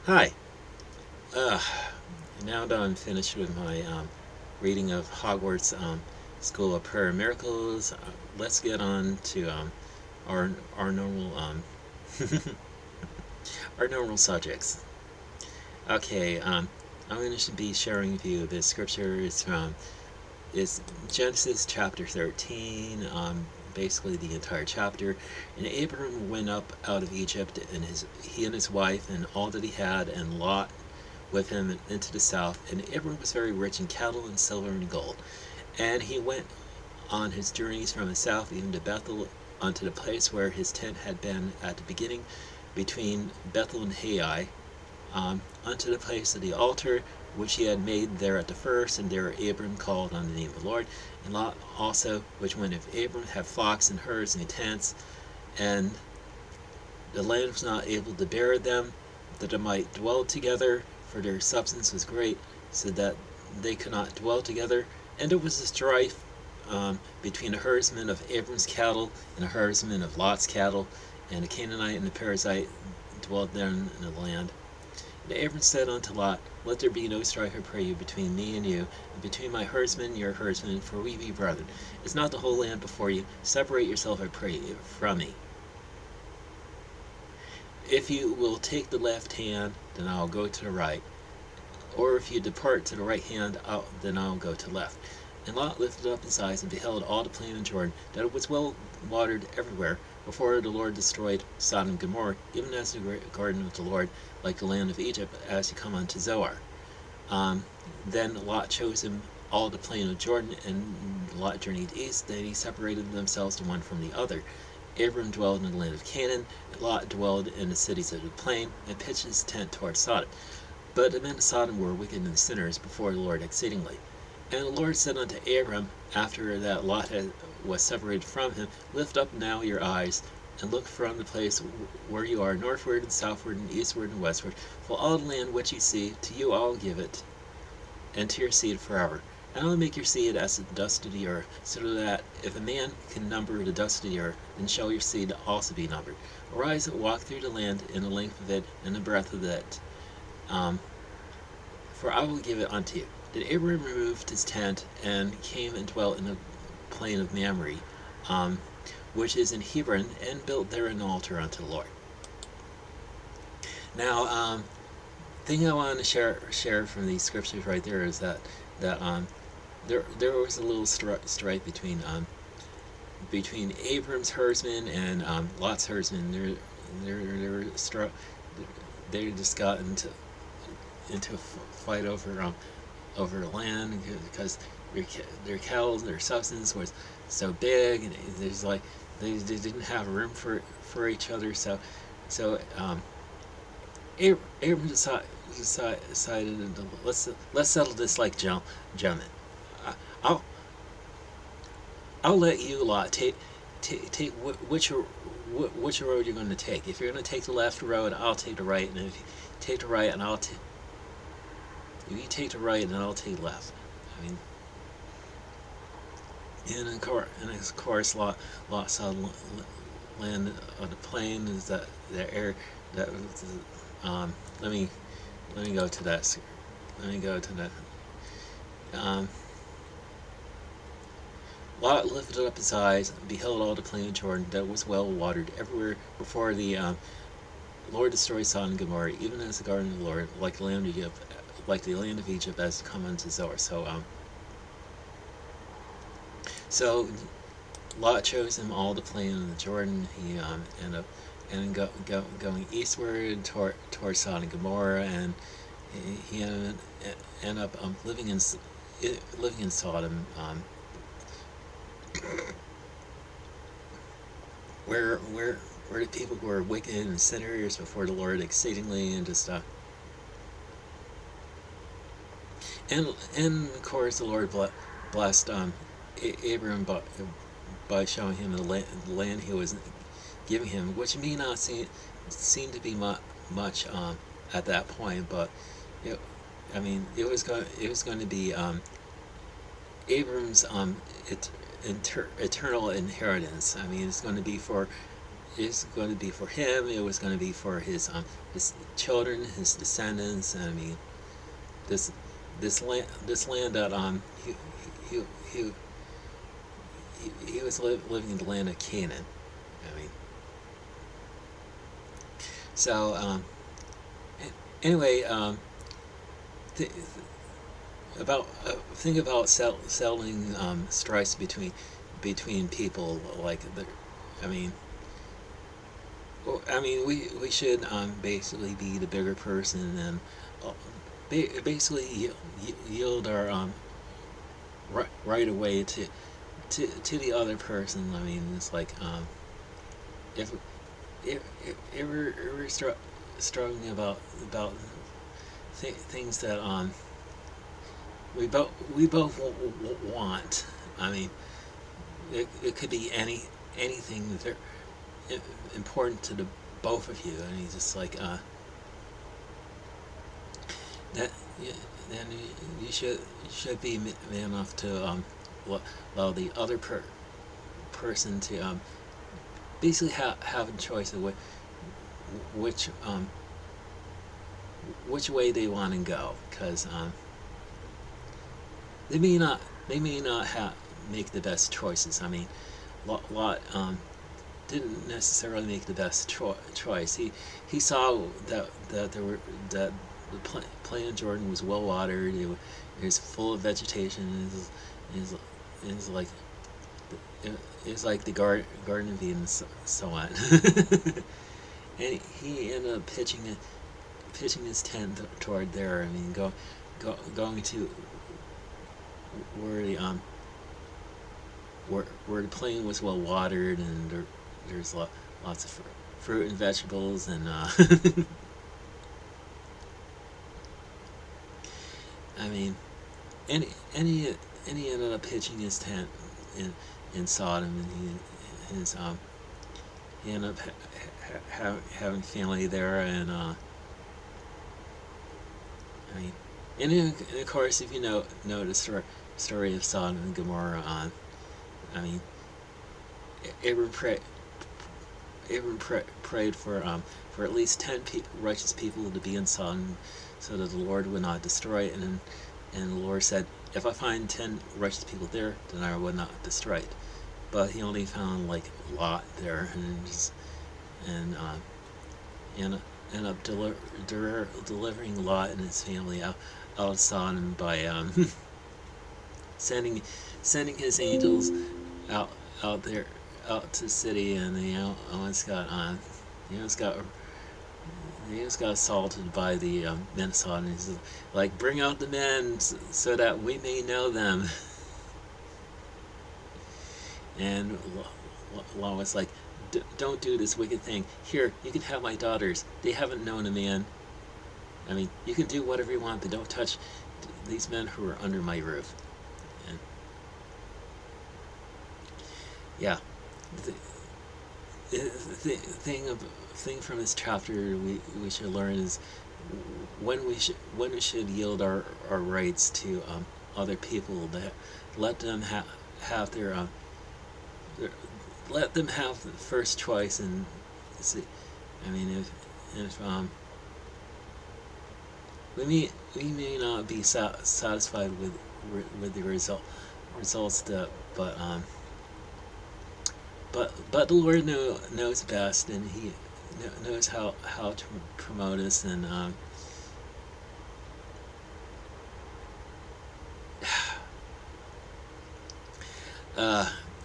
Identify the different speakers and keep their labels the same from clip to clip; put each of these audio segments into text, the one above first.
Speaker 1: Hi. Uh, Now that I'm finished with my reading of Hogwarts School of Prayer and Miracles, let's get on to our normal our normal subjects. Okay. I'm going to be sharing with you the scripture. It's Genesis chapter 13. Basically the entire chapter. And Abram went up out of Egypt, and he and his wife and all that he had, and Lot with him into the south. And Abram was very rich in cattle and silver and gold. And he went on his journeys from the south even to Bethel, unto the place where his tent had been at the beginning, between Bethel and Hai, unto the place of the altar which he had made there at the first. And there Abram called on the name of the Lord. And Lot also, which went with Abram, had flocks and herds and tents, and the land was not able to bear them, that they might dwell together, for their substance was great, so that they could not dwell together. And there was a strife between the herdsmen of Abram's cattle and the herdsmen of Lot's cattle, and the Canaanite and the Perizzite dwelt there in the land. And Abram said unto Lot, Let there be no strife, I pray you, between me and you, and between my herdsmen and your herdsmen, for we be brethren. Is not the whole land before you? Separate yourself, I pray you, from me. If you will take the left hand, then I'll go to the right. Or if you depart to the right hand, then I'll go to the left. And Lot lifted up his eyes and beheld all the plain of Jordan, that it was well watered everywhere, before the Lord destroyed Sodom and Gomorrah, even as the garden of the Lord, like the land of Egypt, as you come unto Zoar. Then Lot chose him all the plain of Jordan, and Lot journeyed east. Then he separated themselves the one from the other. Abram dwelled in the land of Canaan, and Lot dwelled in the cities of the plain, and pitched his tent toward Sodom. But the men of Sodom were wicked and sinners before the Lord exceedingly. And the Lord said unto Abram, after that was separated from him, Lift up now your eyes, and look from the place where you are, northward and southward and eastward and westward. For all the land which you see, to you I will give it, and to your seed forever. And I will make your seed as the dust of the earth, so that if a man can number the dust of the earth, then shall your seed also be numbered. Arise and walk through the land in the length of it and the breadth of it, um, for I will give it unto you. Then Abraham removed his tent and came and dwelt in the plain of Mamre, um, which is in Hebron, and built there an altar unto the Lord. Now, thing I want to share from these scriptures right there is that there was a little strife between Abram's herdsmen and Lot's herdsmen. They just got into a fight over land, because their cattle, their substance was so big, and there's like they didn't have room for each other. So Abram decided to, let's settle this like gentlemen. I'll I'll let you lot take which road you're going to take. If you're going to take the left road, I'll take the right, and if you take the right, and if you take the right, and I'll take left. I mean, of course, Lot saw land on the plain is that the air that um. Let me go to that. Let me go to that. Um, Lot lifted up his eyes and beheld all the plain of Jordan, that was well watered everywhere, before the Lord destroyed Sodom and Gomorrah, even as the garden of the Lord, like the land of Egypt, as come unto Zoar. So Lot chose him all the plain of the Jordan. He ended up going eastward toward Sodom and Gomorrah, and he ended up living in Sodom, where the people were wicked and sinners before the Lord exceedingly, and just and of course the Lord blessed Abram by showing him the land he was giving him, which may not seem to be much at that point, but it, I mean it was going to be Abram's eternal inheritance. I mean, it's going to be for is going to be for him. It was going to be for his children, his descendants. I mean, this this land that he he he was living in the land of Canaan. I mean, so anyway, th- about think about settling strifes between people like the, I mean. Well, I mean, we should basically be the bigger person and uh, basically yield our right away to the other person. I mean, it's like if if we're struggling about things that we both want. I mean, it could be anything that important to the both of you, and he's just like that. Yeah, then you should be man enough to allow the other person to basically have a choice of which which way they want to go, because they may not make the best choices. I mean, Lot didn't necessarily make the best choice. He saw that there were that the plain Jordan was well watered. It was full of vegetation. It was like it was like the Garden of Eden, so on. And he ended up pitching his tent toward there. I mean, going to where the where the plain was well watered, and there's lots of fruit and vegetables, and I mean, and he ended up pitching his tent in Sodom, and he ended up having family there, and I mean, and of course, if you know the story of Sodom and Gomorrah, I mean, Abram prayed for at least 10 righteous people to be in Sodom, so that the Lord would not destroy it. And the Lord said, "If I find 10 righteous people there, then I will not destroy it." But he only found like Lot there, and ended up delivering Lot and his family out of Sodom by sending his angels out there out to the city, and they almost got he almost got assaulted by the men of Sodom. He's like, "Bring out the men so that we may know them." And Lot was like, "Don't do this wicked thing. Here, you can have my daughters. They haven't known a man. I mean, you can do whatever you want, but don't touch these men who are under my roof." And yeah, the thing from this chapter we should learn is when we should yield our rights to other people, that let them have their let them have the first choice. And see, I mean, if we may not be satisfied with the results, that but the Lord knows best, and He knows how to promote us, and uh,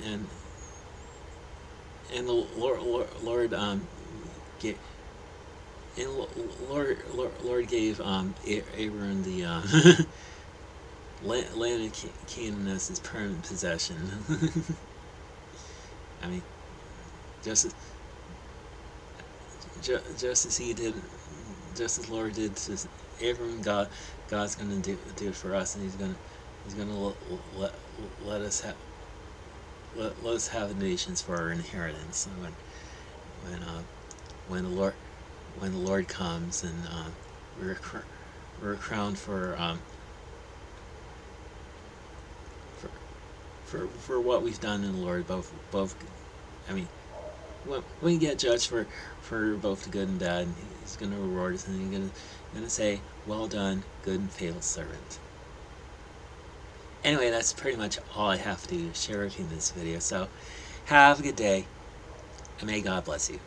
Speaker 1: and the Lord gave. And Lord gave Abram the land of Canaan as his permanent possession. I mean, just as he did, just as Lord did to Abram, God's going to do it for us, and He's going to let us have the nations for our inheritance. And when the Lord comes, and we're crowned for what we've done in the Lord, both I mean, when you get judged for both the good and bad, he's going to reward us, and he's going to say, "Well done, good and faithful servant." Anyway, that's pretty much all I have to share with you in this video. So, have a good day, and may God bless you.